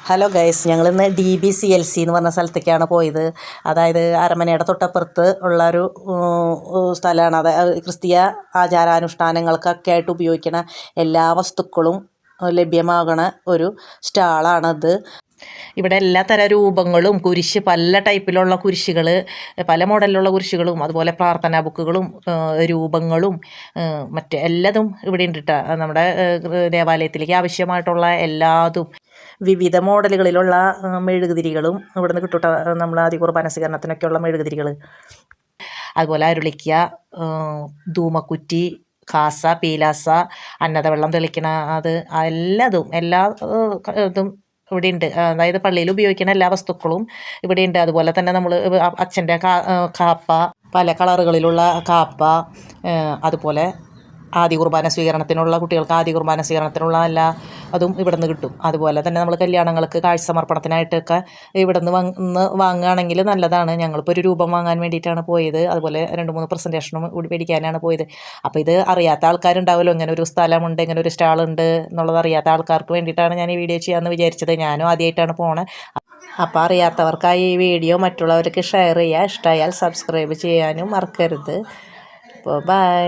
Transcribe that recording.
Hello guys, ഞങ്ങളിന്ന് DBCLC എന്ന് പറഞ്ഞ സ്ഥലത്തേക്കാണ് പോയത്. അതായത് അരമനയുടെ തൊട്ടപ്പുറത്ത് ഉള്ള ഒരു സ്ഥലമാണ്. അത് ക്രിസ്തീയ ആചാരാനുഷ്ഠാനങ്ങൾക്കൊക്കെ ആയിട്ട് ഉപയോഗിക്കുന്ന എല്ലാ വസ്തുക്കളും ലഭ്യമാകണ ഒരു സ്റ്റാളാണത്. ഇവിടെ എല്ലാ തരം രൂപങ്ങളും കുരിശ്, പല ടൈപ്പിലുള്ള കുരിശുകൾ, പല മോഡലിലുള്ള കുരിശുകളും, അതുപോലെ പ്രാർത്ഥനാ ബുക്കുകളും രൂപങ്ങളും മറ്റ് എല്ലാതും ഇവിടെ ഉണ്ട് കേട്ടോ. നമ്മുടെ ദേവാലയത്തിലേക്ക് ആവശ്യമായിട്ടുള്ള എല്ലാതും വിവിധ മോഡലുകളിലുള്ള മെഴുകുതിരികളും ഇവിടെ നിന്ന് കിട്ടും. നമ്മൾ ആദ്യ കുർബാന സ്വീകരണത്തിനൊക്കെയുള്ള മെഴുകുതിരികൾ, അതുപോലെ അരുളിക്ക, ധൂമക്കുറ്റി, ഖാസ, പീലാസ, അന്നദവെള്ളം തെളിക്കണ അത് എല്ലാതും എല്ലാ ഇതും ഇവിടെ ഉണ്ട്. അതായത് പള്ളിയിൽ ഉപയോഗിക്കുന്ന എല്ലാ വസ്തുക്കളും ഇവിടെ ഉണ്ട്. അതുപോലെ തന്നെ നമ്മൾ അച്ഛൻ്റെ കാപ്പ, പല കളറുകളിലുള്ള കാപ്പ, അതുപോലെ ആദ്യ കുർബാന സ്വീകരണത്തിനുള്ള കുട്ടികൾക്ക് ആദ്യ കുർബാന സ്വീകരണത്തിനുള്ള എല്ലാ അതും ഇവിടെ നിന്ന് കിട്ടും. അതുപോലെ തന്നെ നമ്മൾ കല്യാണങ്ങൾക്ക് കാഴ്ച സമർപ്പണത്തിനായിട്ടൊക്കെ ഇവിടെ നിന്ന് വാങ്ങുകയാണെങ്കിൽ നല്ലതാണ്. ഞങ്ങളിപ്പോൾ ഒരു രൂപം വാങ്ങാൻ വേണ്ടിയിട്ടാണ് പോയത്. അതുപോലെ 2-3 പ്രസൻറ്റേഷനും കൂടി മേടിക്കാനാണ് പോയത്. അപ്പോൾ ഇത് അറിയാത്ത ആൾക്കാരുണ്ടാവുമല്ലോ, ഇങ്ങനെ ഒരു സ്ഥലമുണ്ട്, ഇങ്ങനെ ഒരു സ്റ്റാളുണ്ട് എന്നുള്ളത് അറിയാത്ത ആൾക്കാർക്ക് വേണ്ടിയിട്ടാണ് ഞാൻ ഈ വീഡിയോ ചെയ്യാമെന്ന് വിചാരിച്ചത്. ഞാനും ആദ്യമായിട്ടാണ് പോണത്. അപ്പോൾ അറിയാത്തവർക്കായി ഈ വീഡിയോ മറ്റുള്ളവർക്ക് ഷെയർ ചെയ്യുക. ഇഷ്ടമായാൽ സബ്സ്ക്രൈബ് ചെയ്യാനും മറക്കരുത്. അപ്പോൾ ബൈ.